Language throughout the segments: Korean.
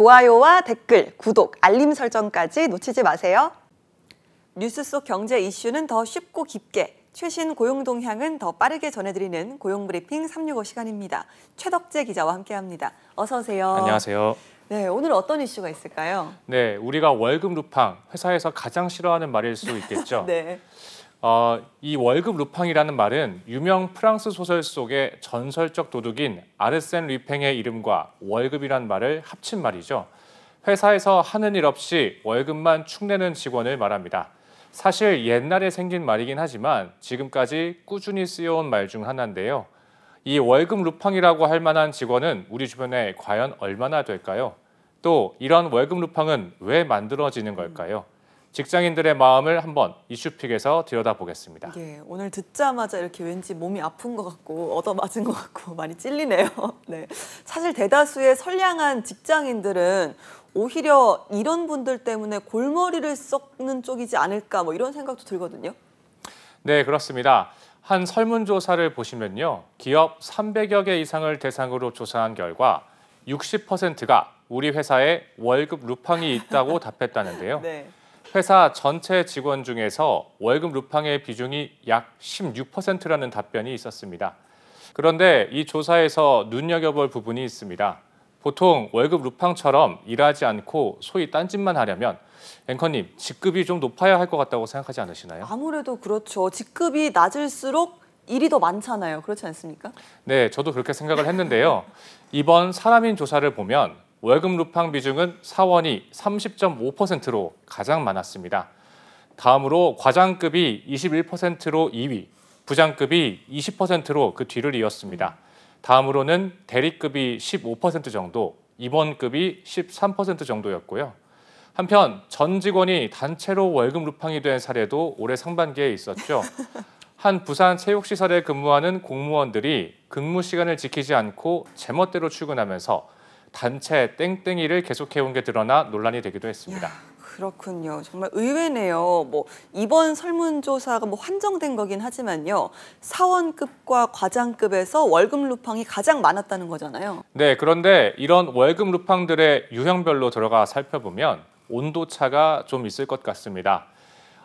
좋아요와 댓글, 구독, 알림 설정까지 놓치지 마세요. 뉴스 속 경제 이슈는 더 쉽고 깊게, 최신 고용 동향은 더 빠르게 전해드리는 고용브리핑 365 시간입니다. 최덕재 기자와 함께합니다. 어서 오세요. 안녕하세요. 네, 오늘 어떤 이슈가 있을까요? 네, 우리가 월급 루팡, 회사에서 가장 싫어하는 말일 수 있겠죠. 네. 이 월급 루팡이라는 말은 유명 프랑스 소설 속의 전설적 도둑인 아르센 류팽의 이름과 월급이란 말을 합친 말이죠. 회사에서 하는 일 없이 월급만 축내는 직원을 말합니다. 사실 옛날에 생긴 말이긴 하지만 지금까지 꾸준히 쓰여온 말 중 하나인데요. 이 월급 루팡이라고 할 만한 직원은 우리 주변에 과연 얼마나 될까요? 또 이런 월급 루팡은 왜 만들어지는 걸까요? 직장인들의 마음을 한번 이슈픽에서 들여다보겠습니다. 예, 오늘 듣자마자 이렇게 왠지 몸이 아픈 것 같고 얻어맞은 것 같고 많이 찔리네요. 네, 사실 대다수의 선량한 직장인들은 오히려 이런 분들 때문에 골머리를 썩는 쪽이지 않을까 뭐 이런 생각도 들거든요. 네, 그렇습니다. 한 설문조사를 보시면요. 기업 300여 개 이상을 대상으로 조사한 결과 60%가 우리 회사에 월급 루팡이 있다고 답했다는데요. 네. 회사 전체 직원 중에서 월급 루팡의 비중이 약 16%라는 답변이 있었습니다. 그런데 이 조사에서 눈여겨볼 부분이 있습니다. 보통 월급 루팡처럼 일하지 않고 소위 딴짓만 하려면 앵커님, 직급이 좀 높아야 할 것 같다고 생각하지 않으시나요? 아무래도 그렇죠. 직급이 낮을수록 일이 더 많잖아요. 그렇지 않습니까? 네, 저도 그렇게 생각을 했는데요. 이번 사람인 조사를 보면 월급 루팡 비중은 사원이 30.5%로 가장 많았습니다. 다음으로 과장급이 21%로 2위, 부장급이 20%로 그 뒤를 이었습니다. 다음으로는 대리급이 15% 정도, 임원급이 13% 정도였고요. 한편 전 직원이 단체로 월급 루팡이 된 사례도 올해 상반기에 있었죠. 한 부산 체육시설에 근무하는 공무원들이 근무 시간을 지키지 않고 제멋대로 출근하면서 단체 땡땡이를 계속해온 게 드러나 논란이 되기도 했습니다. 야, 그렇군요. 정말 의외네요. 뭐 이번 설문조사가 뭐 한정된 거긴 하지만요. 사원급과 과장급에서 월급 루팡이 가장 많았다는 거잖아요. 네, 그런데 이런 월급 루팡들의 유형별로 들어가 살펴보면 온도차가 좀 있을 것 같습니다.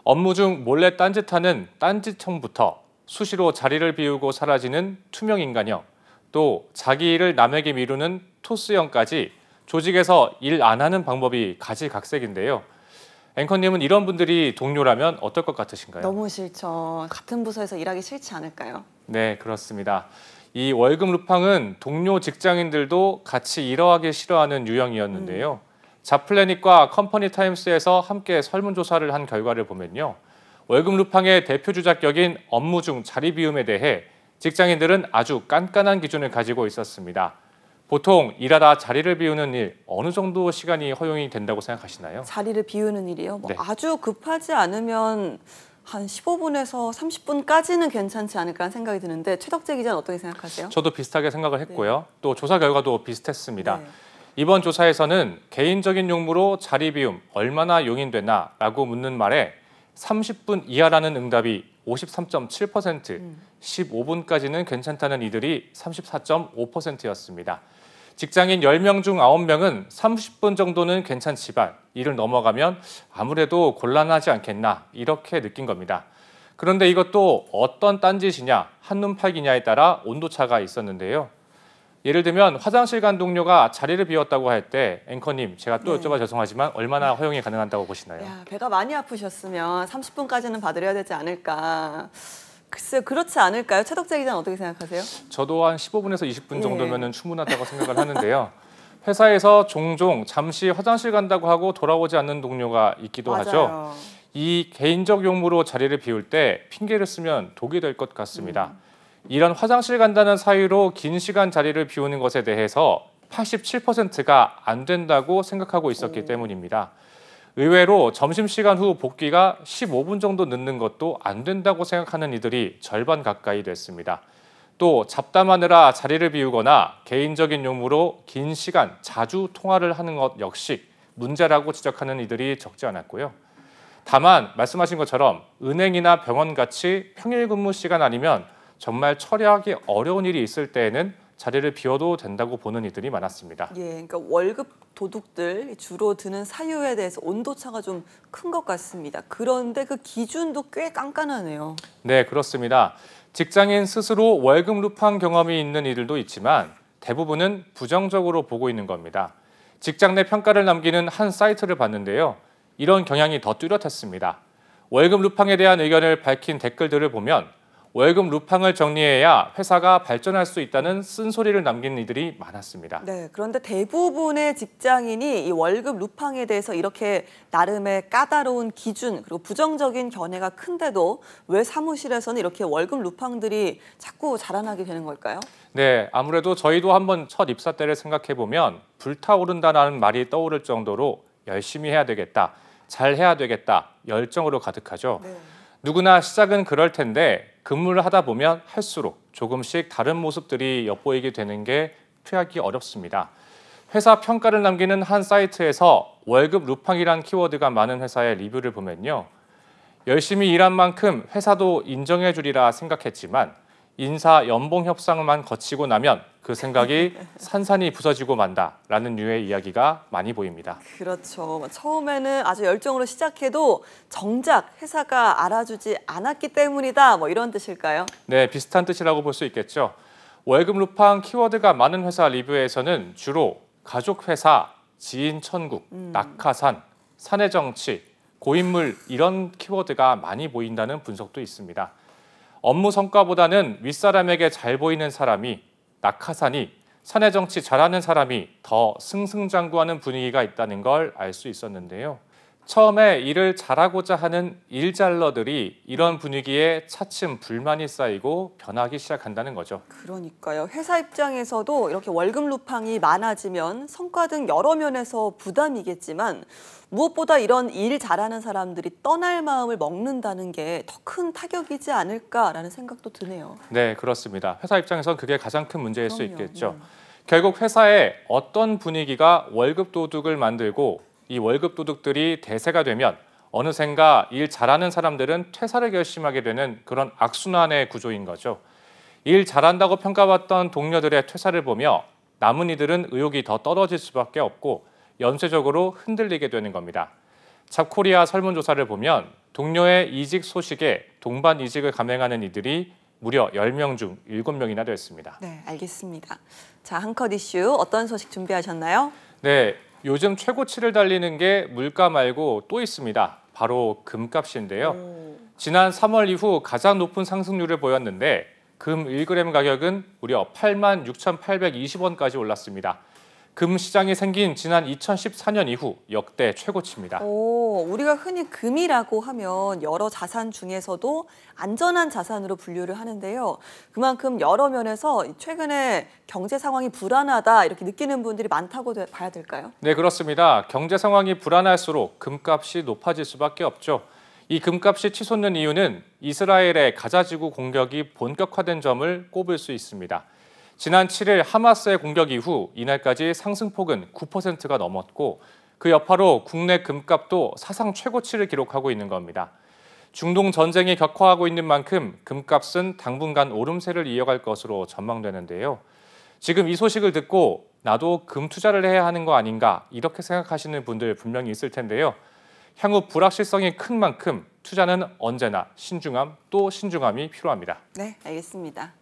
업무 중 몰래 딴짓하는 딴짓형부터 수시로 자리를 비우고 사라지는 투명인간형, 또 자기 일을 남에게 미루는 토스형까지 조직에서 일 안 하는 방법이 가지각색인데요. 앵커님은 이런 분들이 동료라면 어떨 것 같으신가요? 너무 싫죠. 같은 부서에서 일하기 싫지 않을까요? 네, 그렇습니다. 이 월급 루팡은 동료 직장인들도 같이 일하기 싫어하는 유형이었는데요. 자플래닛과 컴퍼니 타임스에서 함께 설문조사를 한 결과를 보면요. 월급 루팡의 대표 주작격인 업무 중 자리 비움에 대해 직장인들은 아주 깐깐한 기준을 가지고 있었습니다. 보통 일하다 자리를 비우는 일 어느 정도 시간이 허용이 된다고 생각하시나요? 자리를 비우는 일이요? 뭐 네. 아주 급하지 않으면 한 15분에서 30분까지는 괜찮지 않을까 하는 생각이 드는데 최덕재 기자는 어떻게 생각하세요? 저도 비슷하게 생각을 했고요. 또 조사 결과도 비슷했습니다. 네. 이번 조사에서는 개인적인 용무로 자리 비움 얼마나 용인되나라고 묻는 말에 30분 이하라는 응답이 53.7%, 15분까지는 괜찮다는 이들이 34.5%였습니다. 직장인 10명 중 9명은 30분 정도는 괜찮지만 이를 넘어가면 아무래도 곤란하지 않겠나 이렇게 느낀 겁니다. 그런데 이것도 어떤 딴짓이냐, 한눈 팔기냐에 따라 온도차가 있었는데요. 예를 들면 화장실 간 동료가 자리를 비웠다고 할 때 앵커님, 제가 또 여쭤봐 죄송하지만 얼마나 허용이 가능하다고 보시나요? 야, 배가 많이 아프셨으면 30분까지는 봐드려야 되지 않을까. 글쎄요, 그렇지 않을까요? 최덕재 기자는 어떻게 생각하세요? 저도 한 15분에서 20분 정도면 충분하다고 생각을 하는데요. 회사에서 종종 잠시 화장실 간다고 하고 돌아오지 않는 동료가 있기도 맞아요. 하죠. 이 개인적 용무로 자리를 비울 때 핑계를 쓰면 독이 될 것 같습니다. 이런 화장실 간다는 사유로 긴 시간 자리를 비우는 것에 대해서 87%가 안 된다고 생각하고 있었기 때문입니다. 의외로 점심시간 후 복귀가 15분 정도 늦는 것도 안 된다고 생각하는 이들이 절반 가까이 됐습니다. 또 잡담하느라 자리를 비우거나 개인적인 용무로 긴 시간 자주 통화를 하는 것 역시 문제라고 지적하는 이들이 적지 않았고요. 다만 말씀하신 것처럼 은행이나 병원같이 평일 근무 시간 아니면 정말 처리하기 어려운 일이 있을 때에는 자리를 비워도 된다고 보는 이들이 많았습니다. 예, 그러니까 월급 도둑들 주로 드는 사유에 대해서 온도차가 좀 큰 것 같습니다. 그런데 그 기준도 꽤 깐깐하네요. 네, 그렇습니다. 직장인 스스로 월급 루팡 경험이 있는 이들도 있지만 대부분은 부정적으로 보고 있는 겁니다. 직장 내 평가를 남기는 한 사이트를 봤는데요. 이런 경향이 더 뚜렷했습니다. 월급 루팡에 대한 의견을 밝힌 댓글들을 보면 월급 루팡을 정리해야 회사가 발전할 수 있다는 쓴소리를 남긴 이들이 많았습니다. 네, 그런데 대부분의 직장인이 이 월급 루팡에 대해서 이렇게 나름의 까다로운 기준 그리고 부정적인 견해가 큰데도 왜 사무실에서는 이렇게 월급 루팡들이 자꾸 자라나게 되는 걸까요? 네, 아무래도 저희도 한번 첫 입사 때를 생각해 보면 불타오른다는 말이 떠오를 정도로 열심히 해야 되겠다, 잘 해야 되겠다, 열정으로 가득하죠. 네. 누구나 시작은 그럴 텐데 근무를 하다 보면 할수록 조금씩 다른 모습들이 엿보이게 되는 게 피하기 어렵습니다. 회사 평가를 남기는 한 사이트에서 월급 루팡이란 키워드가 많은 회사의 리뷰를 보면요. 열심히 일한 만큼 회사도 인정해 주리라 생각했지만 인사 연봉 협상만 거치고 나면 그 생각이 산산이 부서지고 만다라는 류의 이야기가 많이 보입니다. 그렇죠. 처음에는 아주 열정으로 시작해도 정작 회사가 알아주지 않았기 때문이다. 뭐 이런 뜻일까요? 네, 비슷한 뜻이라고 볼 수 있겠죠. 월급 루팡 키워드가 많은 회사 리뷰에서는 주로 가족 회사, 지인 천국, 낙하산, 사내 정치, 고인물 이런 키워드가 많이 보인다는 분석도 있습니다. 업무 성과보다는 윗사람에게 잘 보이는 사람이, 낙하산이, 사내 정치 잘하는 사람이 더 승승장구하는 분위기가 있다는 걸 알 수 있었는데요. 처음에 일을 잘하고자 하는 일잘러들이 이런 분위기에 차츰 불만이 쌓이고 변하기 시작한다는 거죠. 그러니까요. 회사 입장에서도 이렇게 월급 루팡이 많아지면 성과 등 여러 면에서 부담이겠지만 무엇보다 이런 일 잘하는 사람들이 떠날 마음을 먹는다는 게 더 큰 타격이지 않을까라는 생각도 드네요. 네, 그렇습니다. 회사 입장에선 그게 가장 큰 문제일 수 그럼요. 있겠죠. 결국 회사에 어떤 분위기가 월급 도둑을 만들고 이 월급 도둑들이 대세가 되면 어느샌가 일 잘하는 사람들은 퇴사를 결심하게 되는 그런 악순환의 구조인 거죠. 일 잘한다고 평가받던 동료들의 퇴사를 보며 남은 이들은 의욕이 더 떨어질 수밖에 없고 연쇄적으로 흔들리게 되는 겁니다. 잡코리아 설문조사를 보면 동료의 이직 소식에 동반 이직을 감행하는 이들이 무려 10명 중 7명이나 됐습니다. 네, 알겠습니다. 자, 한 컷 이슈 어떤 소식 준비하셨나요? 네, 요즘 최고치를 달리는 게 물가 말고 또 있습니다. 바로 금값인데요. 지난 3월 이후 가장 높은 상승률을 보였는데 금 1g 가격은 무려 86,820원까지 올랐습니다. 금 시장이 생긴 지난 2014년 이후 역대 최고치입니다. 우리가 흔히 금이라고 하면 여러 자산 중에서도 안전한 자산으로 분류를 하는데요. 그만큼 여러 면에서 최근에 경제 상황이 불안하다 이렇게 느끼는 분들이 많다고 봐야 될까요? 네, 그렇습니다. 경제 상황이 불안할수록 금값이 높아질 수밖에 없죠. 이 금값이 치솟는 이유는 이스라엘의 가자지구 공격이 본격화된 점을 꼽을 수 있습니다. 지난 7일 하마스의 공격 이후 이날까지 상승폭은 9%가 넘었고 그 여파로 국내 금값도 사상 최고치를 기록하고 있는 겁니다. 중동 전쟁이 격화하고 있는 만큼 금값은 당분간 오름세를 이어갈 것으로 전망되는데요. 지금 이 소식을 듣고 나도 금 투자를 해야 하는 거 아닌가 이렇게 생각하시는 분들 분명히 있을 텐데요. 향후 불확실성이 큰 만큼 투자는 언제나 신중함 또 신중함이 필요합니다. 네, 알겠습니다.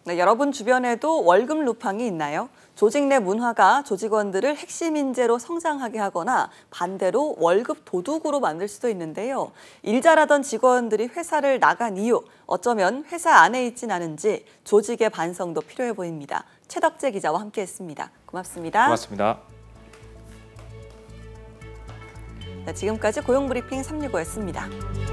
네, 여러분 주변에도 월급 루팡이 있나요? 조직 내 문화가 조직원들을 핵심 인재로 성장하게 하거나 반대로 월급 도둑으로 만들 수도 있는데요. 일 잘하던 직원들이 회사를 나간 이유, 어쩌면 회사 안에 있진 않은지 조직의 반성도 필요해 보입니다. 최덕재 기자와 함께했습니다. 고맙습니다. 고맙습니다. 네, 지금까지 고용브리핑 365였습니다.